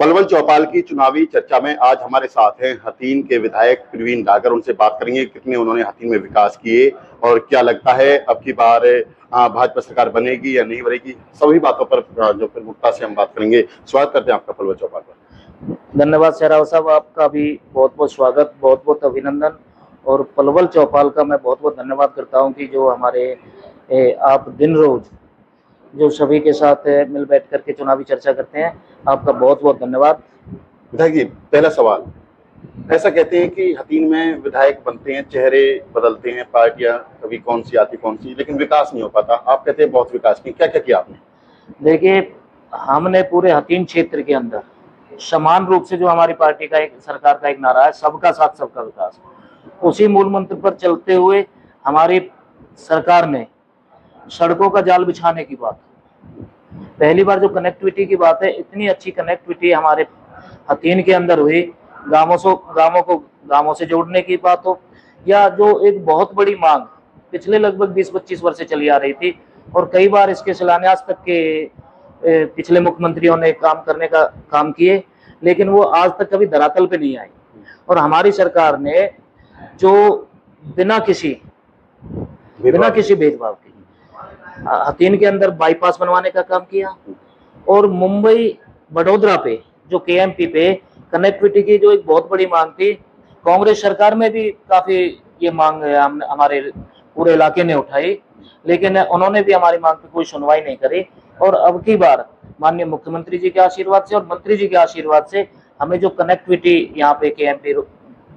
पलवल चौपाल की चुनावी चर्चा में आज हमारे साथ हैं हथीन के विधायक प्रवीण डागर। उनसे बात करेंगे कितने उन्होंने हथीन में विकास किए और क्या लगता है अब की बार भाजपा सरकार बनेगी या नहीं बनेगी। सभी बातों पर जो प्रमुखता से हम बात करेंगे। स्वागत करते हैं आपका पलवल चौपाल पर। धन्यवाद शेराव साहब, आपका भी बहुत बहुत स्वागत, बहुत बहुत अभिनंदन। और पलवल चौपाल का मैं बहुत बहुत धन्यवाद करता हूं कि जो हमारे आप दिन रोज जो सभी के साथ मिल बैठ करके चुनावी चर्चा करते हैं, आपका बहुत बहुत धन्यवाद। विधायक जी, पहला सवाल, ऐसा कहते हैं कि हथीन में विधायक बनते हैं, चेहरे बदलते हैं, पार्टियां कभी कौन सी आती कौन सी, लेकिन विकास नहीं हो पाता। आप कहते हैं बहुत विकास किया, क्या क्या किया आपने? देखिए, हमने पूरे हथीन क्षेत्र के अंदर समान रूप से जो हमारी पार्टी का एक सरकार का एक नारा है, सबका साथ सबका विकास, उसी मूल मंत्र पर चलते हुए हमारी सरकार ने सड़कों का जाल बिछाने की बात, पहली बार जो कनेक्टिविटी की बात है, इतनी अच्छी कनेक्टिविटी हमारे हथीन के अंदर हुई। गांवों से जोड़ने की बात हो, या जो एक बहुत बड़ी मांग पिछले लगभग 20-25 वर्ष से चली आ रही थी और कई बार इसके शिलान्यास तक के पिछले मुख्यमंत्रियों ने काम किए, लेकिन वो आज तक कभी धरातल पे नहीं आई। और हमारी सरकार ने जो बिना किसी भेदभाव के हथीन के अंदर बाईपास बनवाने का काम किया और मुंबई वडोदरा पे जो केएमपी पे कनेक्टिविटी की जो एक बहुत बड़ी मांग थी, कांग्रेस सरकार में भी काफी ये मांग हमारे पूरे इलाके ने उठाई, लेकिन उन्होंने भी हमारी मांग पे कोई सुनवाई नहीं करी। और अब की बार माननीय मुख्यमंत्री जी के आशीर्वाद से और मंत्री जी के आशीर्वाद से हमें जो कनेक्टिविटी यहाँ पे केएमपी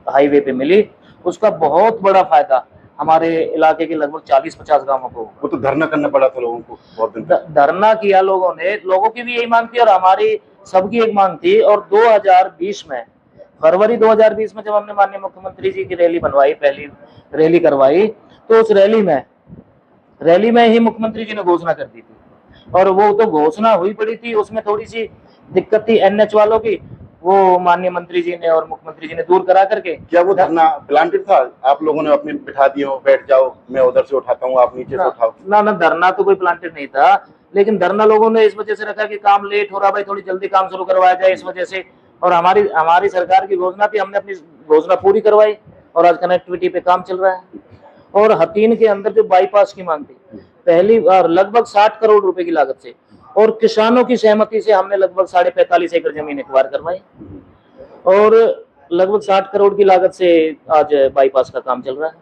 हाईवे पे मिली, उसका बहुत बड़ा फायदा हमारे इलाके के लगभग 40-50 गांवों को। वो तो धरना करना पड़ा था लोगों को, बहुत दिन धरना किया लोगों ने, लोगों की भी यही मांग थी और हमारी सबकी एक मांग थी। और 2020 में, फरवरी 2020 में जब हमने माननीय मुख्यमंत्री जी की रैली बनवाई, पहली रैली करवाई, तो उस रैली में ही मुख्यमंत्री जी ने घोषणा कर दी थी। और वो तो घोषणा हुई पड़ी थी, उसमें थोड़ी सी दिक्कत थी एनएच वालों की, वो माननीय मंत्री जी ने और मुख्यमंत्री जी ने दूर करा करके। क्या वो धरना प्लांटेड था? आप लोगों ने अपने बिठा दिए हो, बैठ जाओ, मैं उधर से उठाता हूँ, आप नीचे से उठाओ? ना, धरना तो कोई प्लांटेड नहीं था, लेकिन धरना लोगों ने इस वजह से रखा कि काम लेट हो रहा, भाई थोड़ी जल्दी काम शुरू करवाया जाए, इस वजह से। और हमारी सरकार की घोषणा थी, हमने अपनी घोषणा पूरी करवाई और आज कनेक्टिविटी पे काम चल रहा है। और हथीन के अंदर जो बाईपास की मांग थी, पहली बार लगभग 60 करोड़ रुपए की लागत से और किसानों की सहमति से हमने लगभग 45.5 एकड़ जमीन एक्वायर करवाई और लगभग 60 करोड़ की लागत से आज बाईपास का काम चल रहा है।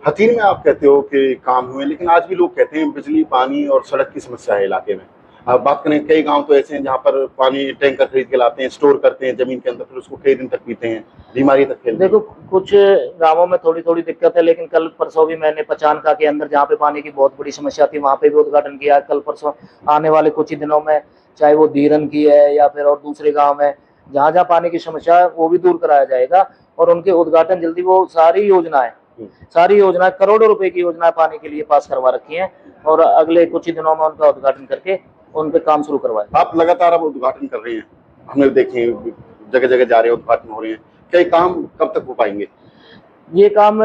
हथीन में आप कहते हो कि काम हुए, लेकिन आज भी लोग कहते हैं बिजली, पानी और सड़क की समस्या है इलाके में। आप बात करें, कई गांव तो ऐसे हैं जहां पर पानी टैंकर खरीद के लाते हैं, स्टोर करते हैं जमीन के अंदर, फिर उसको कई दिन तक पीते हैं, बीमारी तक फैलती है। देखो, कुछ गांवों में थोड़ी दिक्कत है, लेकिन कल परसों भी मैंने पचानका के अंदर, जहाँ पे पानी की बहुत बड़ी समस्या थी, वहां पे भी उद्घाटन किया। कल परसों आने वाले कुछ ही दिनों में, चाहे वो धीरन की है या फिर और दूसरे गाँव में, जहाँ जहाँ पानी की समस्या है वो भी दूर कराया जाएगा और उनके उद्घाटन जल्दी। वो सारी योजनाएं करोड़ों रुपए की योजनाएं पानी के लिए पास करवा रखी हैं और अगले कुछ ही दिनों में उनका उद्घाटन करके उन पे काम शुरू करवाए। आप लगातार अब उद्घाटन कर रहे हैं, हमने देखे जगह जगह जा रहे हैं, उद्घाटन हो रहे हैं। कई काम कब तक हो पाएंगे? ये काम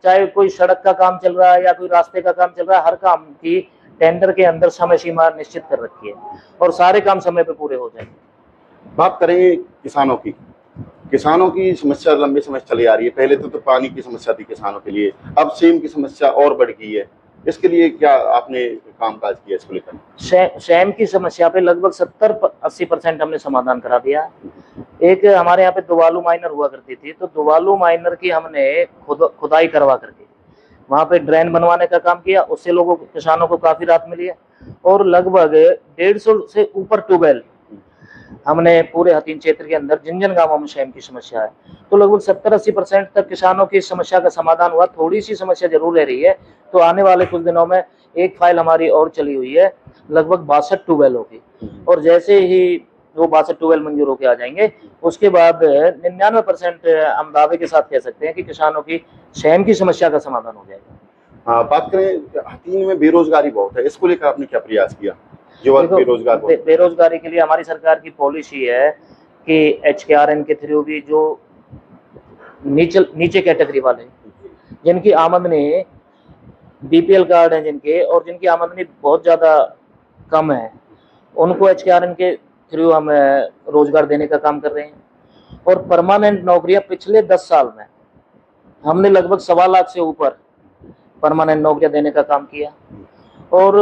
चाहे कोई सड़क का काम चल रहा है या कोई रास्ते का काम चल रहा है, हर काम की टेंडर के अंदर समय सीमा निश्चित कर रखी है और सारे काम समय पे पूरे हो जाएंगे। बात करें किसानों की समस्या लंबे समय से चली आ रही है। पहले तो पानी की समस्या थी किसानों के लिए, अब सेम की समस्या और बढ़ गई है। इसके लिए क्या आपने कामकाज किया इसको लेकर? सेम की समस्या पे लगभग 70-80% हमने समाधान करा दिया। एक हमारे यहाँ पे दुवालू माइनर हुआ करती थी, तो दुवालू माइनर की हमने खुदाई करवा करके वहां पे ड्रेन बनवाने का काम किया, उससे किसानों को काफी राहत मिली है। और लगभग 150 से ऊपर ट्यूबवेल हमने पूरे हथीन क्षेत्र के अंदर जिन गांवों में सेम की समस्या है, तो लगभग 70-80% तक किसानों की समस्या का समाधान हुआ। थोड़ी सी समस्या जरूर रह रही है, तो आने वाले कुछ दिनों में एक फाइल हमारी और चली हुई है लगभग 62 ट्यूबवेलों की, और जैसे ही वो 62 ट्यूबवेल मंजूर होकर आ जाएंगे, उसके बाद 99% हम दावे के साथ कह सकते हैं कि किसानों की सेम की समस्या का समाधान हो जाएगा। बात करें, हथीन में बेरोजगारी बहुत है, इसको लेकर आपने क्या प्रयास किया? बेरोजगारी के लिए हमारी सरकार की पॉलिसी है कि HKRN के थ्रू भी जो नीचे कैटेगरी वाले, जिनकी आमदनी BPL कार्ड है जिनके, और जिनकी आमदनी बहुत ज्यादा कम है, उनको HKRN के थ्रू हम रोजगार देने का काम कर रहे हैं। और परमानेंट नौकरियां पिछले 10 साल में हमने लगभग 1.25 लाख से ऊपर परमानेंट नौकरियां देने का काम किया। और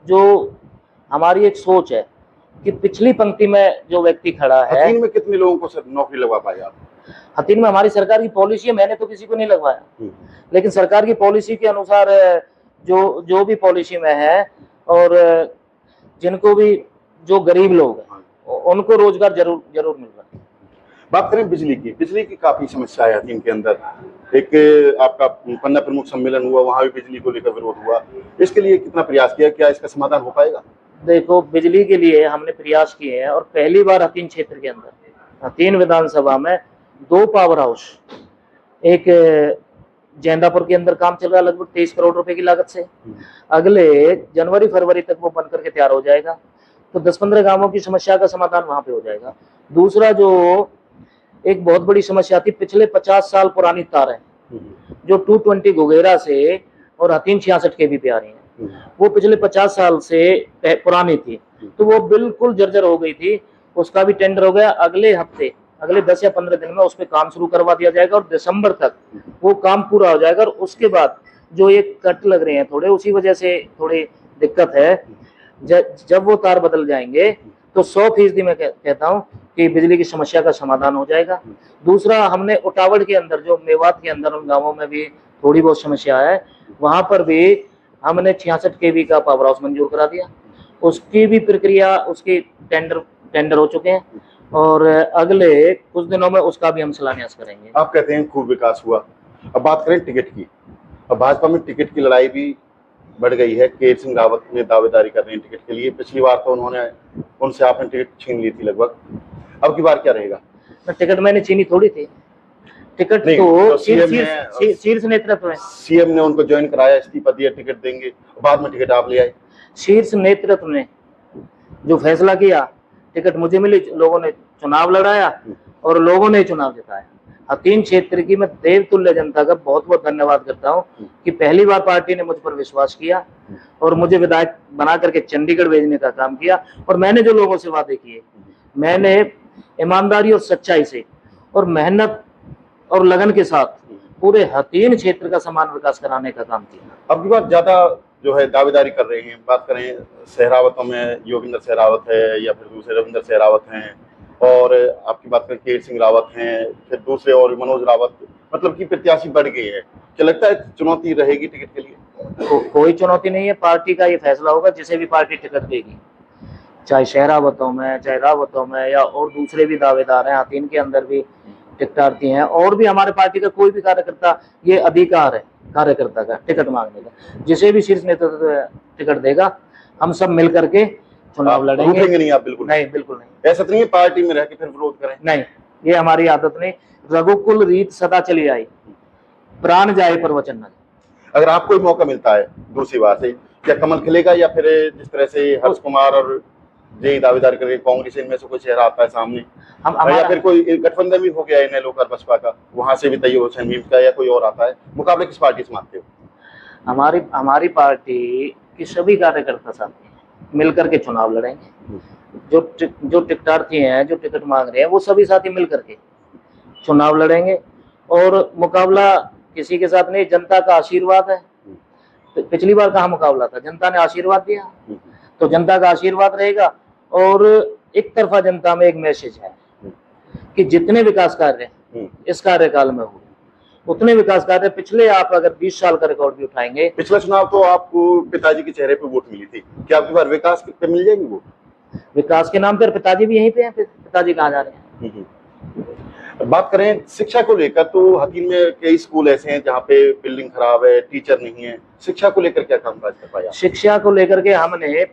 जो हमारी एक सोच है कि पिछली पंक्ति में जो व्यक्ति खड़ा है, हथीन में कितने लोगों को नौकरी लगवा पाए आप? हथीन में हमारी सरकार की पॉलिसी है, मैंने तो किसी को नहीं लगवाया, लेकिन सरकार की पॉलिसी के अनुसार जो भी पॉलिसी में है, और जिनको भी जो गरीब लोग हैं उनको रोजगार जरूर मिल रहा है। बात करें बिजली की काफी समस्या है हथीन के अंदर। एक आपका पन्ना प्रमुख सम्मेलन हुआ, वहां भी बिजली को लेकर विरोध हुआ। इसके लिए कितना प्रयास किया, क्या इसका समाधान हो पाएगा? देखो, बिजली के लिए हमने प्रयास किए हैं, और पहली बार हथीन क्षेत्र के अंदर हथीन विधानसभा में 2 पावर हाउस, एक जैंदापुर के अंदर काम चल रहा है लगभग 23 करोड़ रुपए की लागत से, अगले जनवरी फरवरी तक वो बन करके तैयार हो जाएगा। तो 10-15 गांवों की समस्या का समाधान वहां पे हो जाएगा। दूसरा, जो एक बहुत बड़ी समस्या थी, पिछले 50 साल पुरानी तारें जो 220 घुघेरा से और हथीन 66 kV पे आ रही हैं, वो पिछले 50 साल से पुरानी थी, तो वो बिल्कुल जर्जर हो गई थी। उसका भी टेंडर हो गया, अगले हफ्ते, अगले 10 या 15 दिन में उस पर काम शुरू करवा दिया जाएगा, और दिसंबर तक वो काम पूरा हो जाएगा। और उसके बाद जो ये कट लग रहे हैं थोड़े, उसी वजह से थोड़ी दिक्कत है। जब वो तार बदल जाएंगे तो 100% मैं कहता हूँ कि बिजली की समस्या का समाधान हो जाएगा। दूसरा, हमने उटावड़ के अंदर, जो मेवात के अंदर उन गाँवों में भी थोड़ी बहुत समस्या है, वहां पर भी हमने 66 kV का पावर हाउस मंजूर करा दिया। उसकी भी प्रक्रिया, उसके टेंडर हो चुके हैं, और अगले कुछ दिनों में उसका भी हम शिलान्यास करेंगे। आप कहते हैं खूब विकास हुआ। अब बात करें टिकट की। अब भाजपा में टिकट की लड़ाई भी बढ़ गई है। केर सिंह रावत ने दावेदारी कर रहे हैं टिकट के लिए। पिछली बार तो उनसे आपने टिकट छीन ली थी लगभग। अब की बार क्या रहेगा? टिकट मैंने छीनी थोड़ी थी, टिकट तो शीर्ष नेतृत्व है। सीएम ने उनको ज्वाइन कराया, इस्तीफा दिया, टिकट देंगे, बाद में टिकट आप ले आए। शीर्ष नेतृत्व ने जो फैसला किया, टिकट मुझे मिली, लोगों ने चुनाव लड़ाया और लोगों ने चुनाव जिताया। हथीन क्षेत्र की मैं देवतुल्य जनता का बहुत बहुत धन्यवाद करता हूं कि पहली बार पार्टी ने मुझ पर विश्वास किया और मुझे विधायक बना करके चंडीगढ़ भेजने का काम किया। और मैंने जो लोगों से वादे किए, मैंने ईमानदारी और सच्चाई से और मेहनत और लगन के साथ पूरे हथीन क्षेत्र का समान विकास कराने का काम किया। अब की बार ज्यादा जो है दावेदारी कर रहे हैं। बात करें सहरावतों में, योगेंद्र सहरावत है, या फिर दूसरे रविंद्र सहरावत हैं, और आपकी बात करें केर सिंह रावत हैं, फिर दूसरे और मनोज रावत, मतलब कि प्रत्याशी बढ़ गए हैं। क्या लगता है चुनौती रहेगी टिकट के लिए? कोई चुनौती नहीं है, पार्टी का ये फैसला होगा। जिसे भी पार्टी टिकट देगी, चाहे शहरावतों में, चाहे रावतों में, या और दूसरे भी दावेदार हैं, हथीन के अंदर भी टिकटार्थी हैं, और भी हमारे पार्टी का कोई भी कार्यकर्ता, ये अधिकार है कार्यकर्ता का टिकट मांगने का। जिसे भी शीर्ष नेतृत्व टिकट देगा, हम सब मिल करके चुनाव लड़ेंगे। नहीं, आप बिल्कुल नहीं, बिल्कुल नहीं। ऐसा नहीं है पार्टी में रह के फिर विरोध करें? नहीं, ये हमारी आदत नहीं। रघुकुल रीत सदा चली आई, प्राण जाए पर वचन न जाए। अगर आपको ही मौका मिलता है दूसरी बार से, क्या कमल खिलेगा, या फिर जिस तरह से हर्ष कुमार और जय दावेदारी करके कांग्रेस, इनमें से कोई चेहरा आता है सामने, या फिर कोई गठबंधन भी हो गया है लोकल बसपा का, वहां से भी तैयब हुसैन मीम का या कोई और आता है, मुकाबले किस पार्टी से मानते हो? हमारी पार्टी के सभी कार्यकर्ता साथी मिलकर के चुनाव लड़ेंगे। जो टिकटार्थी हैं, जो टिकट मांग रहे हैं, वो सभी साथी मिलकर के चुनाव लड़ेंगे। और मुकाबला किसी के साथ नहीं, जनता का आशीर्वाद है। पिछली बार कहाँ मुकाबला था, जनता ने आशीर्वाद दिया, तो जनता का आशीर्वाद रहेगा। और एक तरफा जनता में एक मैसेज है कि जितने विकास कार्य इस कार्यकाल में हुए, उतने विकास कार्य पिछले, आप अगर 20 साल का रिकॉर्ड भी उठाएंगे। पिछला चुनाव तो आपको पिताजी के चेहरे पे वोट मिली थी, क्या आपकी बार विकास पे मिल जाएगी वोट? विकास के नाम पर पिताजी भी यहीं पे हैं, पिताजी कहाँ जा रहे हैं? बात करें शिक्षा को लेकर, तो हकीम में कई स्कूल ऐसे हैं जहाँ पे बिल्डिंग खराब है, टीचर नहीं है। शिक्षा को लेकर क्या कामकाज कर पाया? शिक्षा को लेकर के हमने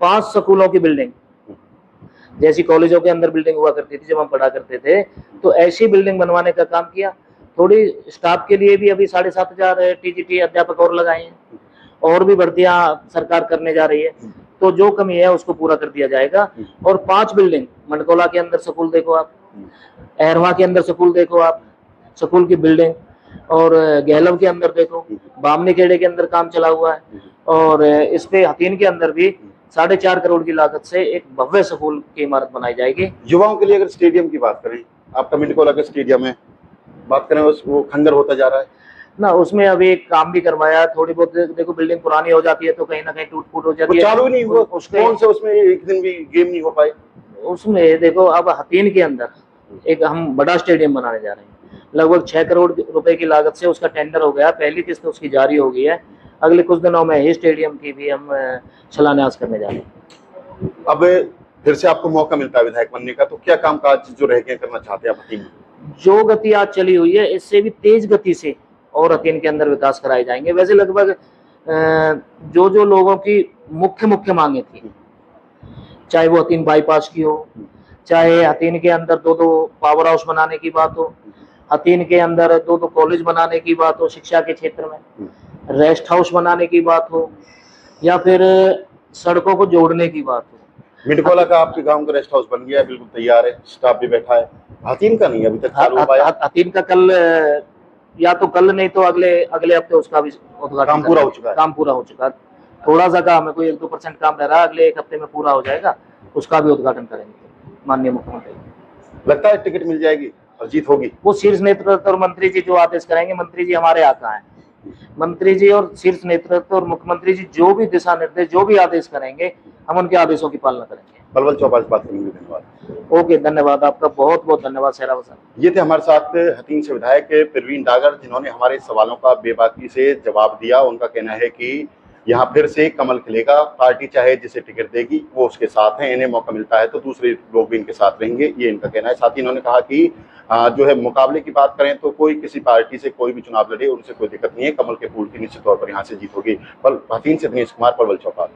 5 स्कूलों की बिल्डिंग, जैसी कॉलेजों के अंदर बिल्डिंग हुआ करती थी जब हम पढ़ा करते थे, तो ऐसी बिल्डिंग बनवाने का काम किया। थोड़ी स्टाफ के लिए भी अभी 7,500 टीजीटी अध्यापक और लगाए हैं, और भी भर्तियां सरकार करने जा रही है। तो जो कमी है उसको पूरा कर दिया जाएगा। और 5 बिल्डिंग, मंडकोला के अंदर स्कूल देखो आप, अहरवा के अंदर स्कूल देखो आप, स्कूल की बिल्डिंग, और गहलव के अंदर देखो, बामनी खेड़े के अंदर काम चला हुआ है, और इस पे हथीन के अंदर भी 4.5 करोड़ की लागत से एक भव्य स्कूल की इमारत बनाई जाएगी। युवाओं के लिए अगर स्टेडियम की बात करें, आपका मिंडकोला का स्टेडियम है, बात करें उस वो खंडर होता जा रहा है ना, उसमें अभी एक काम भी करवाया, थोड़ी बहुत देखो बिल्डिंग पुरानी हो जाती है तो कहीं ना कहीं टूट फूट हो वो जाती है। चालू ही नहीं हुआ, उसके कौन से उसमें एक दिन भी गेम नहीं हो पाए। उसमें देखो अब हथीन के अंदर एक हम बड़ा स्टेडियम बनाने जा रहे हैं, लगभग 6 करोड़ रुपए की लागत से उसका टेंडर हो गया, पहली किस्त उसकी जारी हो गई है। अगले कुछ दिनों में ही स्टेडियम की भी हम शिलान्यास करने जा रहे हैं। अब फिर से आपको मौका मिलता है विधायक बनने का, तो क्या कामकाज जो रह गए करना चाहते हैं आप हथीन में? जो गति आज चली हुई है इससे भी तेज गति से और हथीन के अंदर विकास कराए जाएंगे। वैसे लगभग जो जो लोगों की मुख्य मुख्य मांगे थी, चाहे वो हथीन बाईपास की हो, चाहे हथीन के अंदर 2 पावर हाउस बनाने की बात हो, हथीन के अंदर 2 कॉलेज बनाने की बात हो शिक्षा के क्षेत्र में, रेस्ट हाउस बनाने की बात हो, या फिर सड़कों को जोड़ने की बात हो। मिंडकोला का आपके गांव का रेस्ट हाउस बन गया है, बिल्कुल तैयार है, स्टाफ भी बैठा है। हथीन का नहीं अभी तक चालू हो पाया। हथीन का कल, या तो कल नहीं तो अगले हफ्ते उसका भी उद्घाटन काम पूरा हो चुका है। काम पूरा हो चुका है। थोड़ा सा काम है, कोई 1-2% काम रह रहा है, अगले 1 हफ्ते में पूरा हो जाएगा, उसका भी उद्घाटन करेंगे माननीय मुख्यमंत्री। लगता है टिकट मिल जाएगी और जीत होगी। वो शीर्ष नेतृत्व और मंत्री जी जो आदेश करेंगे, मंत्री जी हमारे आका हैं, मंत्री जी और शीर्ष नेतृत्व और मुख्यमंत्री जी जो भी दिशा निर्देश, जो भी आदेश करेंगे, हम उनके आदेशों की पालना करेंगे। पलवल चौपाल से बात करेंगे, धन्यवाद। ओके, धन्यवाद आपका, बहुत बहुत धन्यवाद सहरावत साहब। ये थे हमारे साथ हथीन से विधायक प्रवीण डागर, जिन्होंने हमारे सवालों का बेबाकी से जवाब दिया। उनका कहना है कि यहाँ फिर से कमल खिलेगा, पार्टी चाहे जिसे टिकट देगी वो उसके साथ है, इन्हें मौका मिलता है तो दूसरे लोग भी इनके साथ रहेंगे, ये इनका कहना है। साथ ही इन्होंने कहा कि जो है मुकाबले की बात करें तो कोई किसी पार्टी से कोई भी चुनाव लड़े उनसे कोई दिक्कत नहीं है, कमल के फूल की निश्चित तौर पर यहाँ से जीत होगी। हथीन से दिनेश कुमार, पलवल चौपाल।